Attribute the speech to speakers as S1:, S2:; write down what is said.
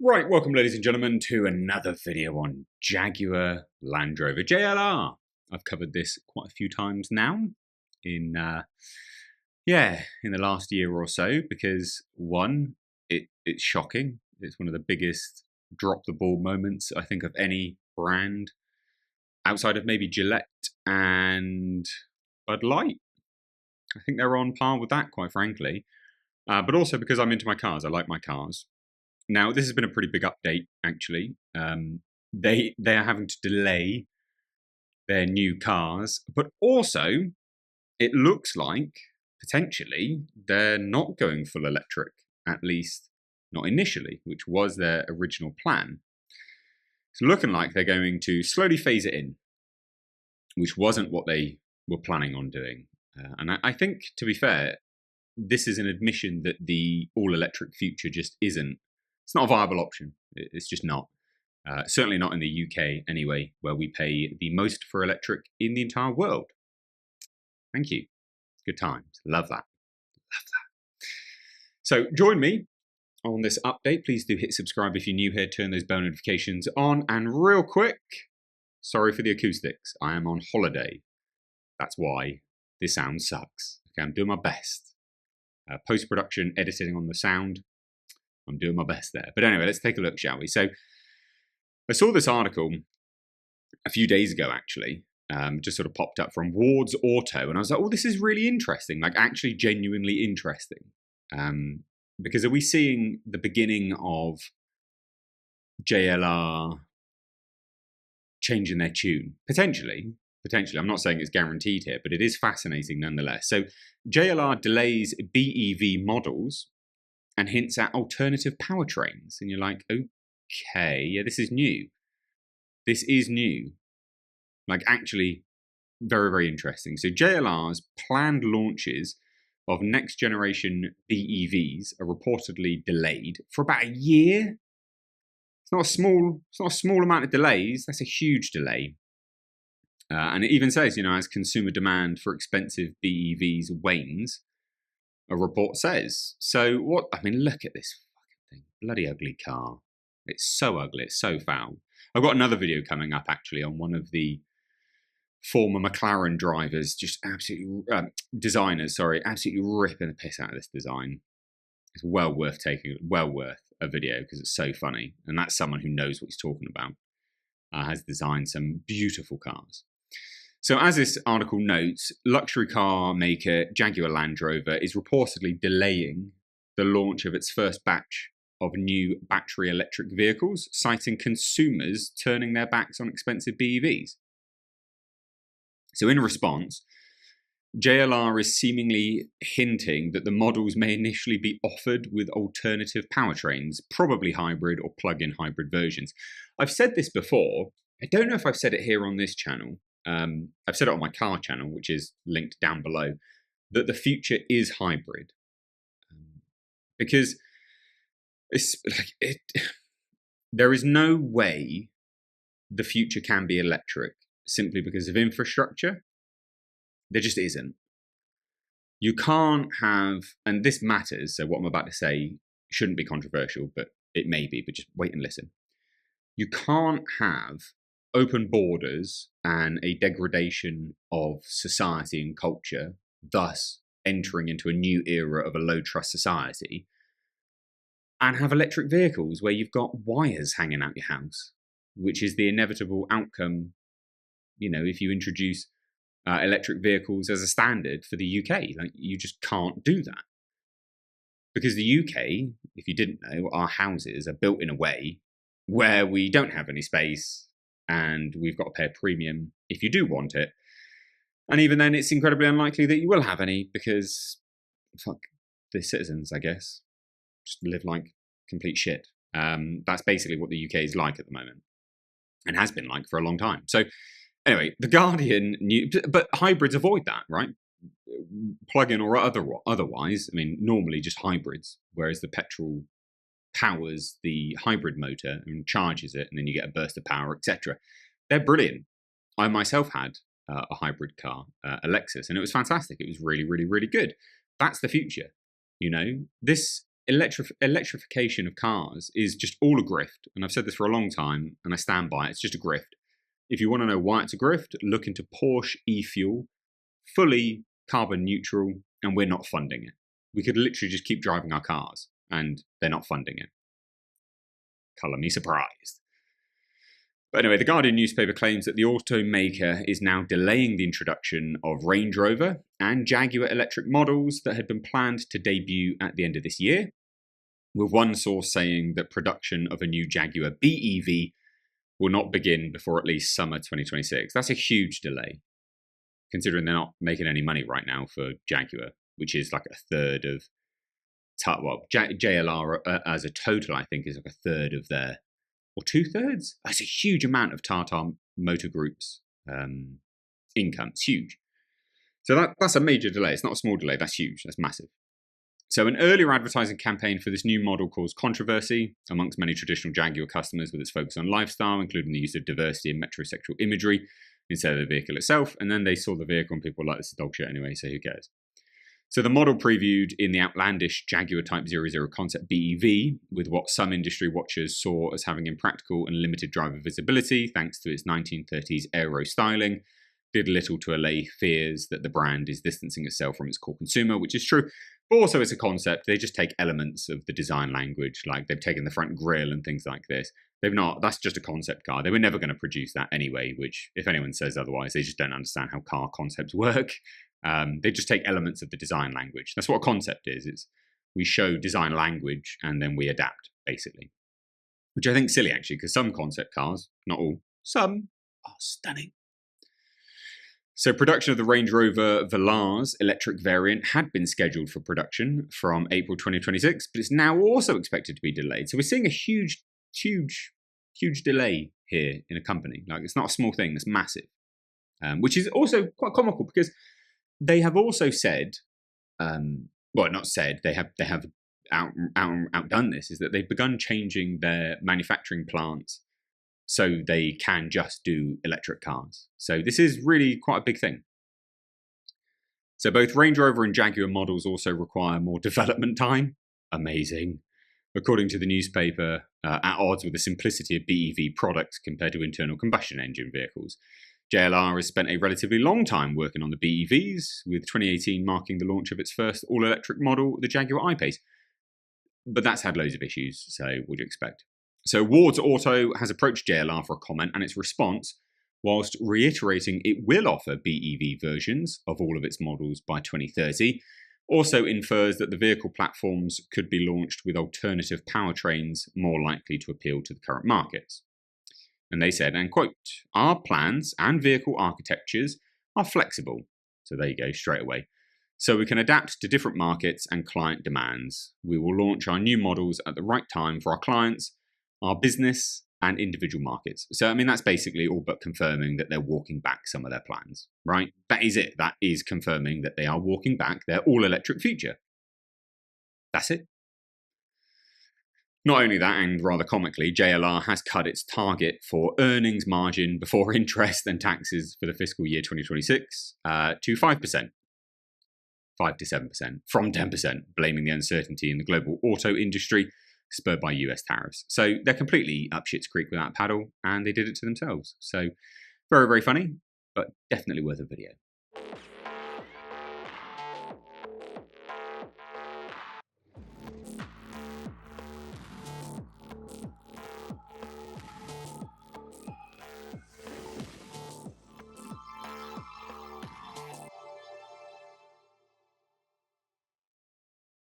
S1: Right, welcome ladies and gentlemen to another video on Jaguar Land Rover JLR. I've covered this quite a few times now in in the last year or so because one, it's shocking. It's one of the biggest drop the ball moments I think of any brand outside of maybe Gillette and Bud Light. I think they're on par with that, quite frankly. But also because I'm into my cars. I like my cars. Now, this has been a pretty big update, actually. They are having to delay their new cars, but also it looks like potentially they're not going full electric, at least not initially, which was their original plan. It's looking like they're going to slowly phase it in, which wasn't what they were planning on doing. And I think, to be fair, this is an admission that the all-electric future just isn't. It's not a viable option. It's just not. Certainly not in the UK anyway, where we pay the most for electric in the entire world. Thank you. Good times. Love that. Love that. So join me on this update. Please do hit subscribe if you're new here. Turn those bell notifications on. And real quick, sorry for the acoustics. I am on holiday. That's why this sound sucks. Okay, I'm doing my best. Post-production, editing on the sound. I'm doing my best there. But anyway, let's take a look, shall we? So I saw this article a few days ago, actually, just sort of popped up from Ward's Auto. And I was like, oh, this is really interesting, like actually genuinely interesting. Because are we seeing the beginning of JLR changing their tune? Potentially. I'm not saying it's guaranteed here, but it is fascinating nonetheless. So JLR delays BEV models and hints at alternative powertrains. And you're like, okay, yeah, this is new. This is new. Like, actually, very, very interesting. So JLR's planned launches of next generation BEVs are reportedly delayed for about a year. It's not a small amount of delays. That's a huge delay. And it even says, as consumer demand for expensive BEVs wanes, a report says. So what, look at this fucking thing. Bloody ugly car. It's so ugly. It's so foul. I've got another video coming up, actually, on one of the former McLaren drivers, just absolutely, designers, sorry, absolutely ripping the piss out of this design. It's well worth a video because it's so funny. And that's someone who knows what he's talking about. Has designed some beautiful cars. So as this article notes, luxury car maker Jaguar Land Rover is reportedly delaying the launch of its first batch of new battery electric vehicles, citing consumers turning their backs on expensive BEVs. So in response, JLR is seemingly hinting that the models may initially be offered with alternative powertrains, probably hybrid or plug-in hybrid versions. I've said this before. I don't know if I've said it here on this channel. I've said it on my car channel, which is linked down below, that the future is hybrid. Because it's like there is no way the future can be electric simply because of infrastructure. There just isn't. You can't have, and this matters, so what I'm about to say shouldn't be controversial, but it may be, but just wait and listen. You can't have open borders and a degradation of society and culture, thus entering into a new era of a low-trust society, and have electric vehicles where you've got wires hanging out your house, which is the inevitable outcome, if you introduce electric vehicles as a standard for the UK. Like, you just can't do that. Because the UK, if you didn't know, our houses are built in a way where we don't have any space and we've got to pay a premium if you do want it. And even then, it's incredibly unlikely that you will have any because, fuck, the citizens, I guess, just live like complete shit. That's basically what the UK is like at the moment and has been like for a long time. So anyway, The Guardian knew, but hybrids avoid that, right? Plug-in or otherwise, normally just hybrids, whereas the petrol powers the hybrid motor and charges it, and then you get a burst of power, etc. They're brilliant. I myself had a hybrid car, a Lexus, and it was fantastic. It was really, really, really good. That's the future. This electrification of cars is just all a grift. And I've said this for a long time, and I stand by it. It's just a grift. If you want to know why it's a grift, look into Porsche e-fuel, fully carbon neutral, and we're not funding it. We could literally just keep driving our cars, and they're not funding it. Colour me surprised. But anyway, the Guardian newspaper claims that the automaker is now delaying the introduction of Range Rover and Jaguar electric models that had been planned to debut at the end of this year, with one source saying that production of a new Jaguar BEV will not begin before at least summer 2026. That's a huge delay, considering they're not making any money right now for Jaguar, which is like a third of, JLR as a total, I think, is like a third of their, or 2/3. That's a huge amount of Tata Motor Group's income. It's huge. So that's a major delay. It's not a small delay. That's huge. That's massive. So an earlier advertising campaign for this new model caused controversy amongst many traditional Jaguar customers with its focus on lifestyle, including the use of diversity and metrosexual imagery instead of the vehicle itself. And then they saw the vehicle and people were like, this is dog shit anyway, so who cares? So the model previewed in the outlandish Jaguar Type 00 concept BEV, with what some industry watchers saw as having impractical and limited driver visibility thanks to its 1930s aero styling, did little to allay fears that the brand is distancing itself from its core consumer, which is true. But also as a concept, they just take elements of the design language, like they've taken the front grille and things like this. They've not, that's just a concept car. They were never going to produce that anyway, which if anyone says otherwise, they just don't understand how car concepts work. They just take elements of the design language. That's what a concept is. It's we show design language and then we adapt, basically. Which I think is silly, actually, because some concept cars, not all, some are stunning. So production of the Range Rover Velar's electric variant had been scheduled for production from April 2026, but it's now also expected to be delayed. So we're seeing a huge delay here in a company. Like, it's not a small thing, it's massive. Which is also quite comical because they have also said, well, not said, they have outdone this, is that they've begun changing their manufacturing plants so they can just do electric cars. So this is really quite a big thing. So both Range Rover and Jaguar models also require more development time. Amazing. According to the newspaper, at odds with the simplicity of BEV products compared to internal combustion engine vehicles. JLR has spent a relatively long time working on the BEVs, with 2018 marking the launch of its first all-electric model, the Jaguar I-Pace. But that's had loads of issues, so what do you expect? So Ward's Auto has approached JLR for a comment, and its response, whilst reiterating it will offer BEV versions of all of its models by 2030, also infers that the vehicle platforms could be launched with alternative powertrains more likely to appeal to the current markets. And they said, and quote, our plans and vehicle architectures are flexible. So there you go, straight away. So we can adapt to different markets and client demands. We will launch our new models at the right time for our clients, our business and individual markets. So, I mean, that's basically all but confirming that they're walking back some of their plans, right? That is it. That is confirming that they are walking back their all-electric future. That's it. Not only that, and rather comically, JLR has cut its target for earnings margin before interest and taxes for the fiscal year 2026 to 5%. 5 to 7%, from 10%, blaming the uncertainty in the global auto industry spurred by US tariffs. So they're completely up shit's creek without a paddle, and they did it to themselves. So very, very funny, but definitely worth a video.